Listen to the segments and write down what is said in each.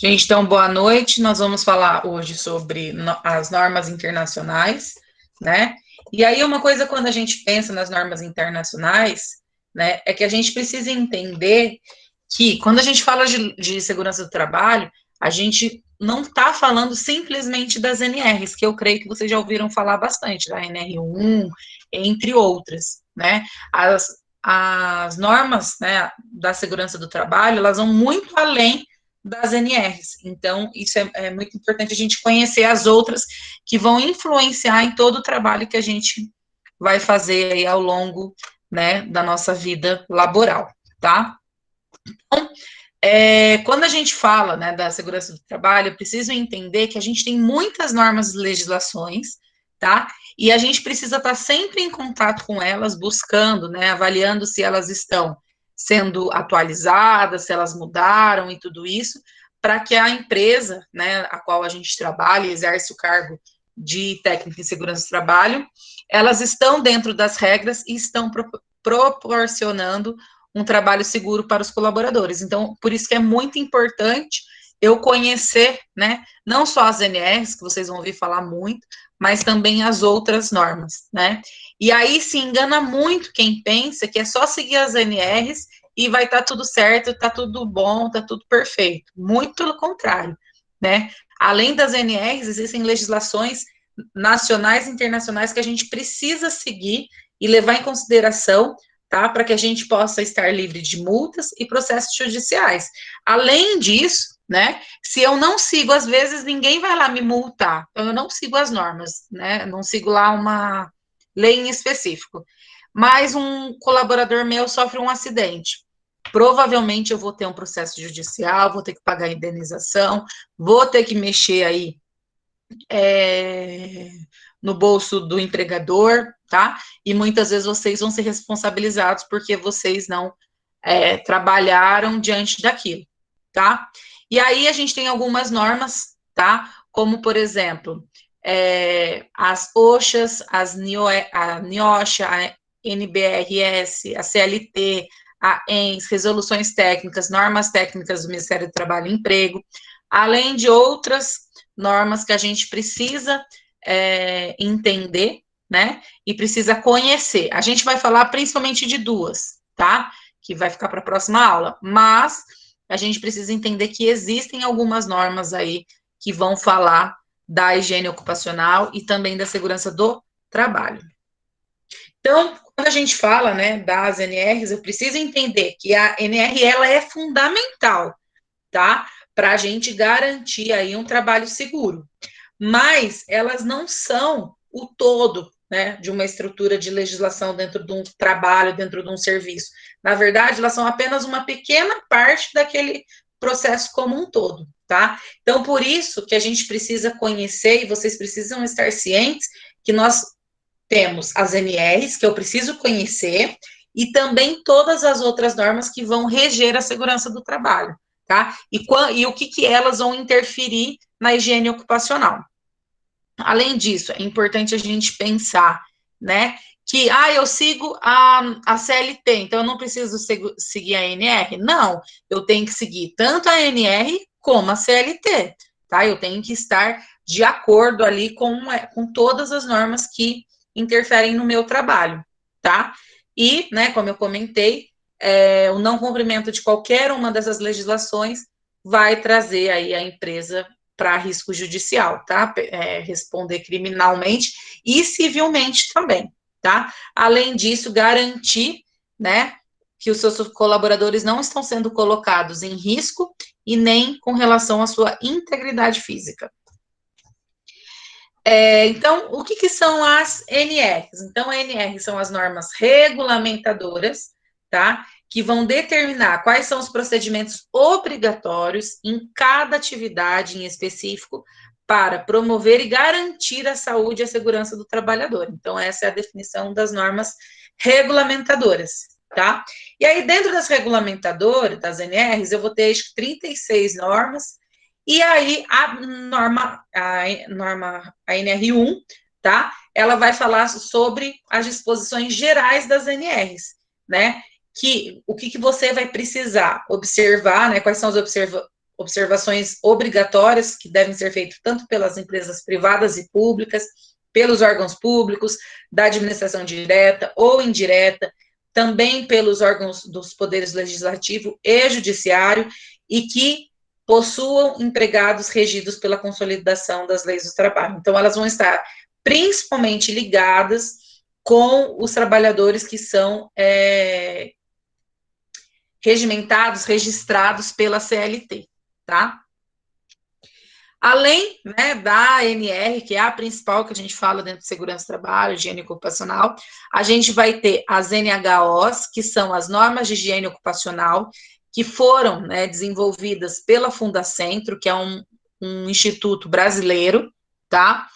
Gente, então, boa noite. Nós vamos falar hoje sobre as normas internacionais, né? E aí, uma coisa, quando a gente pensa nas normas internacionais, né, é que a gente precisa entender que, quando a gente fala de segurança do trabalho, a gente não está falando simplesmente das NRs, que eu creio que vocês já ouviram falar bastante, da NR1, entre outras, né? As normas, né, da segurança do trabalho, elas vão muito além das NRs. Então, isso é muito importante a gente conhecer as outras que vão influenciar em todo o trabalho que a gente vai fazer aí ao longo, né, da nossa vida laboral, tá? Então, quando a gente fala, né, da segurança do trabalho, eu preciso entender que a gente tem muitas normas e legislações, tá? E a gente precisa estar sempre em contato com elas, buscando, né, avaliando se elas estão sendo atualizadas, se elas mudaram e tudo isso, para que a empresa, né, a qual a gente trabalha e exerce o cargo de técnico em segurança do trabalho, elas estão dentro das regras e estão proporcionando um trabalho seguro para os colaboradores. Então, por isso que é muito importante eu conhecer, né, não só as NRs, que vocês vão ouvir falar muito, mas também as outras normas, né? E aí se engana muito quem pensa que é só seguir as NRs e vai estar tudo certo, está tudo bom, está tudo perfeito. Muito pelo contrário, né? Além das NRs, existem legislações nacionais e internacionais que a gente precisa seguir e levar em consideração, tá? Para que a gente possa estar livre de multas e processos judiciais. Além disso, né? Se eu não sigo, às vezes ninguém vai lá me multar. Então, eu não sigo as normas, né? Não sigo lá uma lei em específico. Mas um colaborador meu sofre um acidente. Provavelmente eu vou ter um processo judicial, vou ter que pagar indenização, vou ter que mexer aí no bolso do empregador, tá? E muitas vezes vocês vão ser responsabilizados porque vocês não trabalharam diante daquilo, tá? E aí a gente tem algumas normas, tá? Como, por exemplo, as OSHAs, a NIOSHA, a NBRS, a CLT, a ENS, resoluções técnicas, normas técnicas do Ministério do Trabalho e Emprego, além de outras normas que a gente precisa entender, né? E precisa conhecer. A gente vai falar principalmente de duas, tá? Que vai ficar para a próxima aula, mas a gente precisa entender que existem algumas normas aí que vão falar da higiene ocupacional e também da segurança do trabalho. Então, quando a gente fala, né, das NRs, eu preciso entender que a NR, ela é fundamental, tá? Para a gente garantir aí um trabalho seguro. Mas elas não são o todo, né, de uma estrutura de legislação dentro de um trabalho, dentro de um serviço. Na verdade, elas são apenas uma pequena parte daquele processo como um todo, tá? Então, por isso que a gente precisa conhecer e vocês precisam estar cientes que nós temos as NRs, que eu preciso conhecer, e também todas as outras normas que vão reger a segurança do trabalho, tá? E o que elas vão interferir na higiene ocupacional. Além disso, é importante a gente pensar, né, que, eu sigo a CLT, então eu não preciso seguir a NR? Não, eu tenho que seguir tanto a NR como a CLT, tá? Eu tenho que estar de acordo ali com todas as normas que interferem no meu trabalho, tá? E, né, como eu comentei, o não cumprimento de qualquer uma dessas legislações vai trazer aí a empresa para risco judicial, tá? Responder criminalmente e civilmente também, tá? Além disso, garantir, né, que os seus colaboradores não estão sendo colocados em risco e nem com relação à sua integridade física. Então, o que são as NRs? Então, NRs são as normas regulamentadoras, tá? Que vão determinar quais são os procedimentos obrigatórios em cada atividade em específico para promover e garantir a saúde e a segurança do trabalhador. Então, essa é a definição das normas regulamentadoras, tá? E aí, dentro das regulamentadoras, das NRs, eu vou ter, acho que, 36 normas. E aí, a NR1, tá? Ela vai falar sobre as disposições gerais das NRs, né? O que você vai precisar observar, né? Quais são as observações obrigatórias que devem ser feitas tanto pelas empresas privadas e públicas, pelos órgãos públicos, da administração direta ou indireta, também pelos órgãos dos poderes legislativo e judiciário, e que possuam empregados regidos pela consolidação das leis do trabalho. Então, elas vão estar principalmente ligadas com os trabalhadores que são regimentados, registrados pela CLT, tá? Além, né, da ANR, que é a principal que a gente fala dentro de segurança do trabalho, higiene ocupacional, a gente vai ter as NHOs, que são as normas de higiene ocupacional, que foram, né, desenvolvidas pela Fundacentro, que é um instituto brasileiro, tá?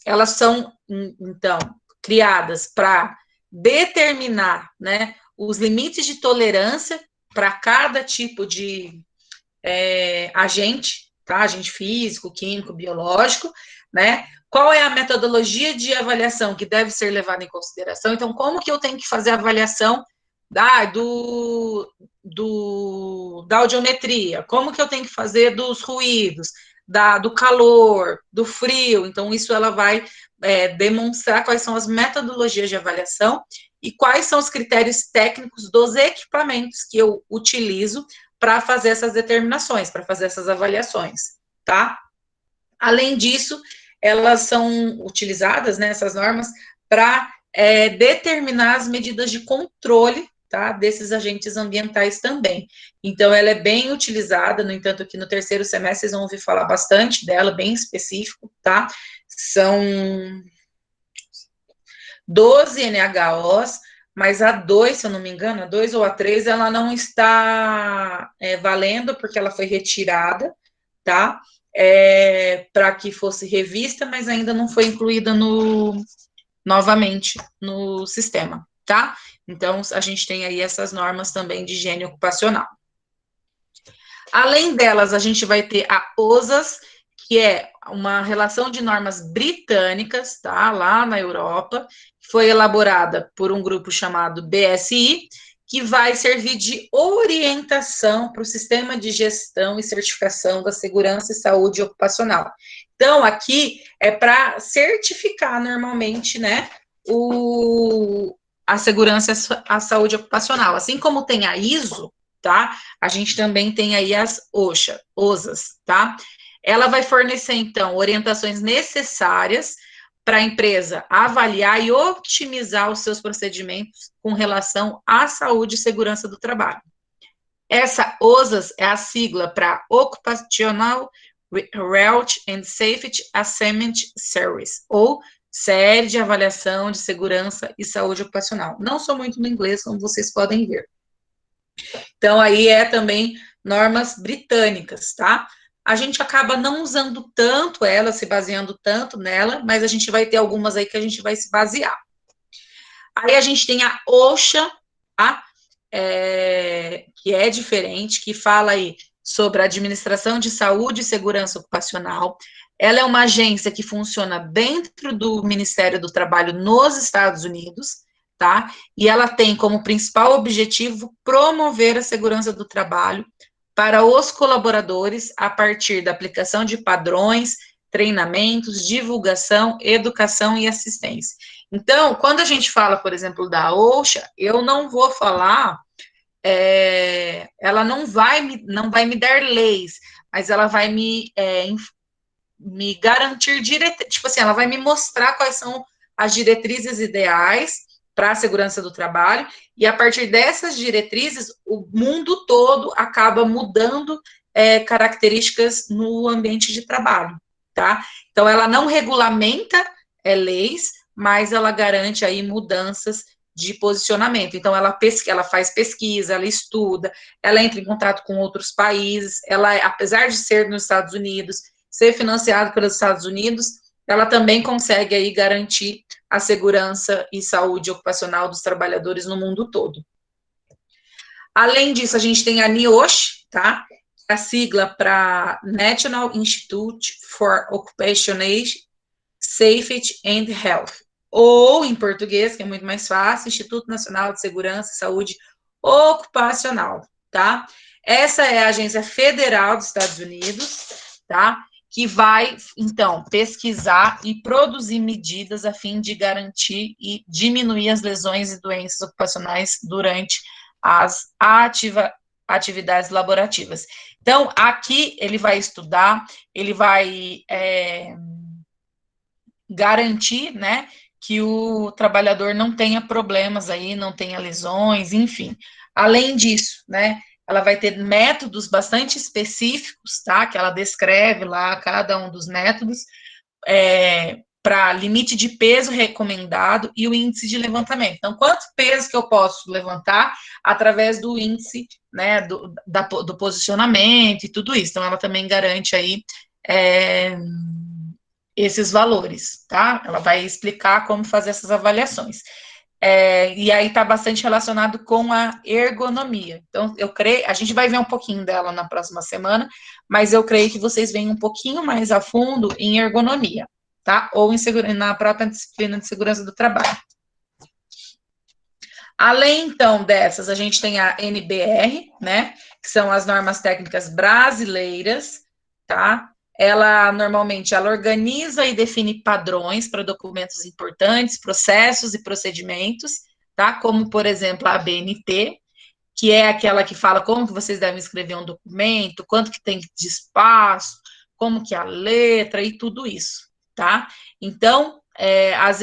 Elas são, então, criadas para determinar, né, os limites de tolerância para cada tipo de agente, tá? Agente físico, químico, biológico, né? Qual é a metodologia de avaliação que deve ser levada em consideração? Então, como que eu tenho que fazer a avaliação da audiometria? Como que eu tenho que fazer dos ruídos, do calor, do frio? Então, isso ela vai demonstrar quais são as metodologias de avaliação e quais são os critérios técnicos dos equipamentos que eu utilizo para fazer essas determinações, para fazer essas avaliações, tá? Além disso, elas são utilizadas, né, essas normas, para determinar as medidas de controle, tá, desses agentes ambientais também. Então, ela é bem utilizada, no entanto, que no terceiro semestre vocês vão ouvir falar bastante dela, bem específico, tá? São 12 NHOs, mas a 2, se eu não me engano, a 2 ou a 3, ela não está valendo, porque ela foi retirada, tá? Para que fosse revista, mas ainda não foi incluída novamente no sistema, tá? Então, a gente tem aí essas normas também de higiene ocupacional. Além delas, a gente vai ter a OSAS, que é uma relação de normas britânicas, tá? Lá na Europa, foi elaborada por um grupo chamado BSI, que vai servir de orientação para o sistema de gestão e certificação da segurança e saúde ocupacional. Então, aqui é para certificar normalmente, né, a segurança e a saúde ocupacional. Assim como tem a ISO, tá? A gente também tem aí as OSAs, tá? Ela vai fornecer, então, orientações necessárias para a empresa avaliar e otimizar os seus procedimentos com relação à saúde e segurança do trabalho. Essa OSAS é a sigla para Occupational Health and Safety Assessment Service, ou Série de Avaliação de Segurança e Saúde Ocupacional. Não sou muito no inglês, como vocês podem ver. Então, aí também normas britânicas, tá? A gente acaba não usando tanto ela, se baseando tanto nela, mas a gente vai ter algumas aí que a gente vai se basear. Aí a gente tem a OSHA, tá? Que é diferente, que fala aí sobre a administração de saúde e segurança ocupacional. Ela é uma agência que funciona dentro do Ministério do Trabalho nos Estados Unidos, tá? E ela tem como principal objetivo promover a segurança do trabalho para os colaboradores a partir da aplicação de padrões, treinamentos, divulgação, educação e assistência. Então, quando a gente fala, por exemplo, da OSHA, eu não vou falar, ela não vai me dar leis, mas ela vai me garantir tipo assim, ela vai me mostrar quais são as diretrizes ideais para a segurança do trabalho, e a partir dessas diretrizes, o mundo todo acaba mudando características no ambiente de trabalho, tá? Então, ela não regulamenta leis, mas ela garante aí mudanças de posicionamento. Então, ela faz pesquisa, ela estuda, ela entra em contato com outros países, ela, apesar de ser nos Estados Unidos, ser financiada pelos Estados Unidos, ela também consegue aí garantir a segurança e saúde ocupacional dos trabalhadores no mundo todo. Além disso, a gente tem a NIOSH, tá? A sigla para National Institute for Occupational Safety and Health, ou em português, que é muito mais fácil, Instituto Nacional de Segurança e Saúde Ocupacional, tá? Essa é a Agência Federal dos Estados Unidos, tá? Que vai, então, pesquisar e produzir medidas a fim de garantir e diminuir as lesões e doenças ocupacionais durante as atividades laborativas. Então, aqui ele vai estudar, ele vai garantir, né, que o trabalhador não tenha problemas aí, não tenha lesões, enfim. Além disso, né, ela vai ter métodos bastante específicos, tá, que ela descreve lá cada um dos métodos, para limite de peso recomendado e o índice de levantamento. Então, quanto peso que eu posso levantar através do índice, né, do posicionamento e tudo isso. Então, ela também garante aí esses valores, tá? Ela vai explicar como fazer essas avaliações. E aí está bastante relacionado com a ergonomia. Então, eu creio, a gente vai ver um pouquinho dela na próxima semana, mas eu creio que vocês venham um pouquinho mais a fundo em ergonomia, tá? Ou na própria disciplina de segurança do trabalho. Além, então, dessas, a gente tem a NBR, né? Que são as normas técnicas brasileiras, tá? Normalmente, ela organiza e define padrões para documentos importantes, processos e procedimentos, tá? Como, por exemplo, a ABNT, que é aquela que fala como que vocês devem escrever um documento, quanto que tem de espaço, como que é a letra e tudo isso, tá? Então, as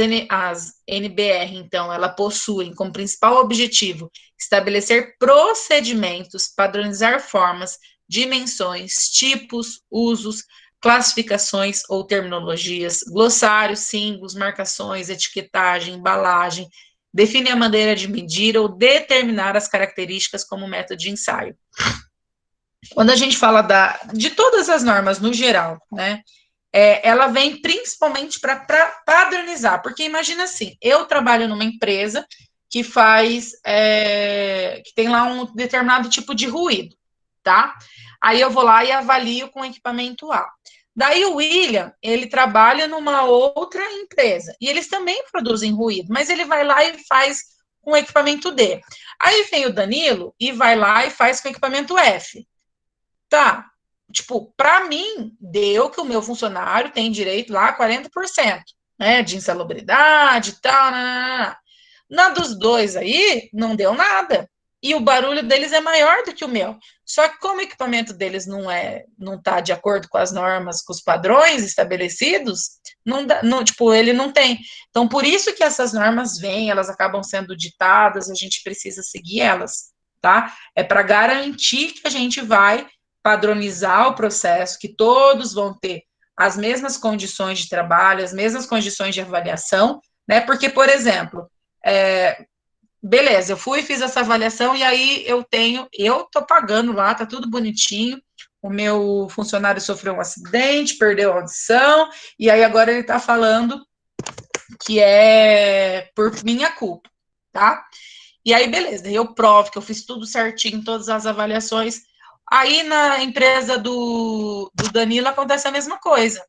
NBR, então, ela possuem como principal objetivo estabelecer procedimentos, padronizar formas, dimensões, tipos, usos, classificações ou terminologias, glossários, símbolos, marcações, etiquetagem, embalagem, define a maneira de medir ou determinar as características como método de ensaio. Quando a gente fala de todas as normas no geral, né, ela vem principalmente para padronizar, porque imagina assim, eu trabalho numa empresa que que tem lá um determinado tipo de ruído, tá? Aí eu vou lá e avalio com o equipamento A. Daí o William, ele trabalha numa outra empresa, e eles também produzem ruído, mas ele vai lá e faz com o equipamento D. Aí vem o Danilo e vai lá e faz com o equipamento F. Tá, tipo, para mim, deu que o meu funcionário tem direito lá a 40%, né, de insalubridade e tal, na dos dois aí, não deu nada. E o barulho deles é maior do que o meu. Só que como o equipamento deles não está de acordo com as normas, com os padrões estabelecidos, tipo, ele não tem. Então, por isso que essas normas vêm, elas acabam sendo ditadas, a gente precisa seguir elas, tá? É para garantir que a gente vai padronizar o processo, que todos vão ter as mesmas condições de trabalho, as mesmas condições de avaliação, né? Porque, por exemplo, beleza, eu fui, fiz essa avaliação e aí eu tô pagando lá, tá tudo bonitinho. O meu funcionário sofreu um acidente, perdeu a audição, e aí agora ele tá falando que é por minha culpa, tá? E aí, beleza, eu provo que eu fiz tudo certinho, todas as avaliações. Aí na empresa do Danilo acontece a mesma coisa.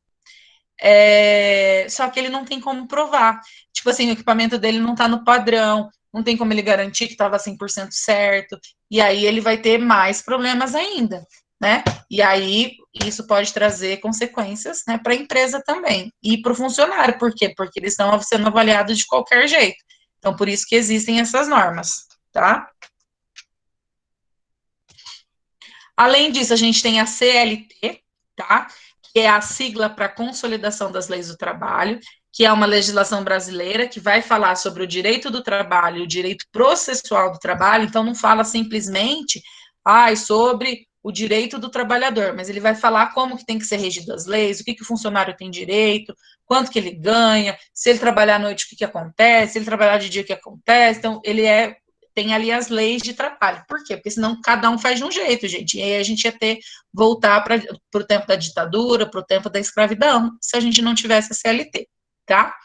Só que ele não tem como provar. Tipo assim, o equipamento dele não está no padrão, não tem como ele garantir que estava 100% certo, e aí ele vai ter mais problemas ainda, né? E aí isso pode trazer consequências, né, para a empresa também e para o funcionário. Por quê? Porque eles estão sendo avaliados de qualquer jeito. Então, por isso que existem essas normas, tá? Além disso, a gente tem a CLT, tá? Que é a sigla para Consolidação das Leis do Trabalho, que é uma legislação brasileira que vai falar sobre o direito do trabalho, o direito processual do trabalho. Então, não fala simplesmente sobre o direito do trabalhador, mas ele vai falar como que tem que ser regido as leis, o que o funcionário tem direito, quanto que ele ganha, se ele trabalhar à noite, o que acontece, se ele trabalhar de dia, o que acontece. Então, ele tem ali as leis de trabalho. Por quê? Porque senão cada um faz de um jeito, gente. E aí a gente ia voltar para o tempo da ditadura, para o tempo da escravidão, se a gente não tivesse a CLT, tá?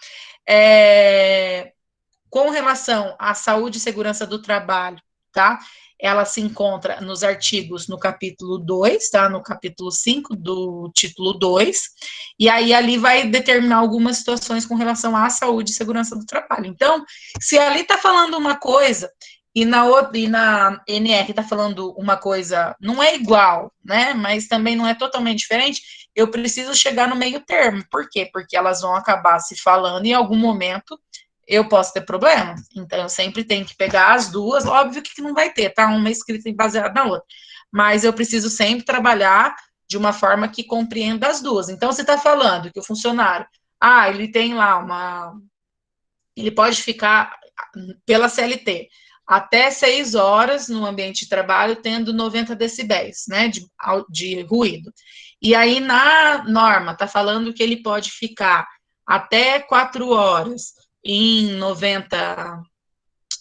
Com relação à saúde e segurança do trabalho, tá? Ela se encontra nos artigos no capítulo 2, tá? No capítulo 5 do título 2, e aí ali vai determinar algumas situações com relação à saúde e segurança do trabalho. Então, se ali está falando uma coisa e na NR está falando uma coisa, não é igual, né? Mas também não é totalmente diferente. Eu preciso chegar no meio termo. Por quê? Porque elas vão acabar se falando e em algum momento eu posso ter problema. Então, eu sempre tenho que pegar as duas. Óbvio que não vai ter, tá? Uma escrita baseada na outra. Mas eu preciso sempre trabalhar de uma forma que compreenda as duas. Então, você está falando que o funcionário, ele tem lá ele pode ficar pela CLT até 6 horas no ambiente de trabalho, tendo 90 decibéis, né, de ruído. E aí, na norma, está falando que ele pode ficar até 4 horas em 90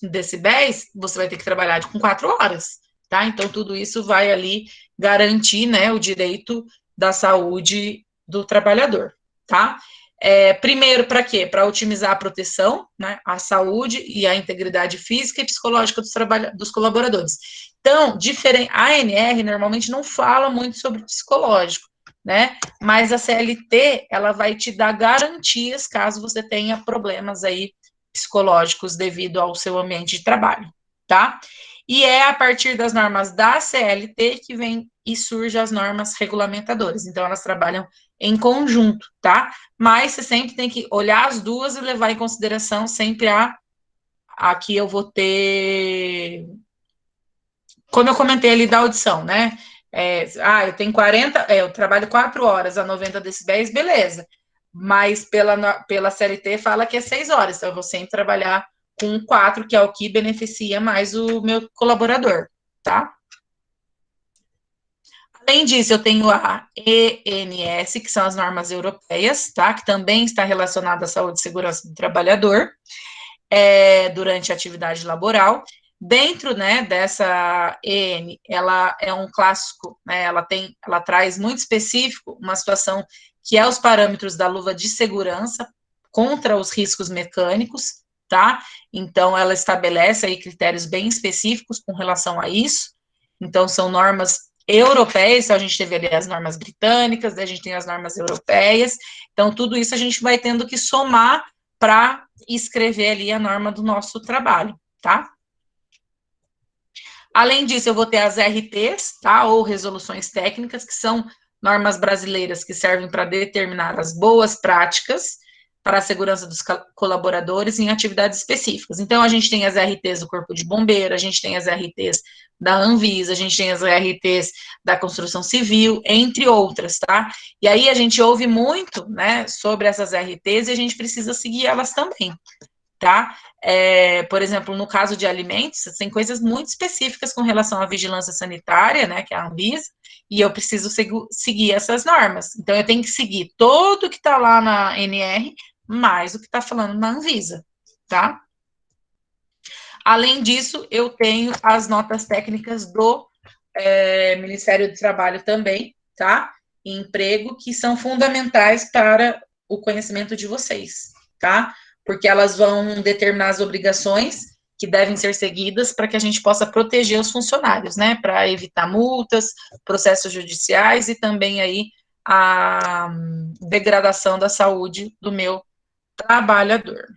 decibéis, você vai ter que trabalhar com 4 horas, tá? Então, tudo isso vai ali garantir, né, o direito da saúde do trabalhador, tá? Primeiro, para quê? Para otimizar a proteção, né, a saúde e a integridade física e psicológica dos colaboradores. Então, a ANR normalmente não fala muito sobre psicológico, né? Mas a CLT, ela vai te dar garantias caso você tenha problemas aí psicológicos devido ao seu ambiente de trabalho, tá? E é a partir das normas da CLT que vem e surgem as normas regulamentadoras. Então, elas trabalham em conjunto, tá? Mas você sempre tem que olhar as duas e levar em consideração sempre que eu vou ter, como eu comentei ali da audição, né? Eu tenho 40, eu trabalho 4 horas a 90 decibéis, beleza. Mas pela CLT fala que é 6 horas, então eu vou sempre trabalhar com 4, que é o que beneficia mais o meu colaborador, tá? Além disso, eu tenho a ENS, que são as normas europeias, tá? Que também está relacionada à saúde e segurança do trabalhador durante a atividade laboral. Dentro, né, dessa EN, ela é um clássico, né? Ela traz muito específico uma situação que é os parâmetros da luva de segurança contra os riscos mecânicos, tá? Então, ela estabelece aí critérios bem específicos com relação a isso. Então, são normas europeias, então a gente teve ali as normas britânicas, a gente tem as normas europeias, então tudo isso a gente vai tendo que somar para escrever ali a norma do nosso trabalho, tá? Além disso, eu vou ter as RTs, tá? Ou resoluções técnicas, que são normas brasileiras que servem para determinar as boas práticas para a segurança dos colaboradores em atividades específicas. Então, a gente tem as RTs do Corpo de Bombeiro, a gente tem as RTs da Anvisa, a gente tem as RTs da Construção Civil, entre outras, tá? E aí a gente ouve muito, né, sobre essas RTs e a gente precisa seguir elas também, tá? Por exemplo, no caso de alimentos, tem coisas muito específicas com relação à vigilância sanitária, né, que é a Anvisa, e eu preciso seguir essas normas. Então, eu tenho que seguir todo o que está lá na NR, mais o que está falando na Anvisa, tá? Além disso, eu tenho as notas técnicas do Ministério do Trabalho também, tá? Emprego, que são fundamentais para o conhecimento de vocês, tá? Porque elas vão determinar as obrigações que devem ser seguidas para que a gente possa proteger os funcionários, né? Para evitar multas, processos judiciais e também aí a degradação da saúde do meu trabalhador.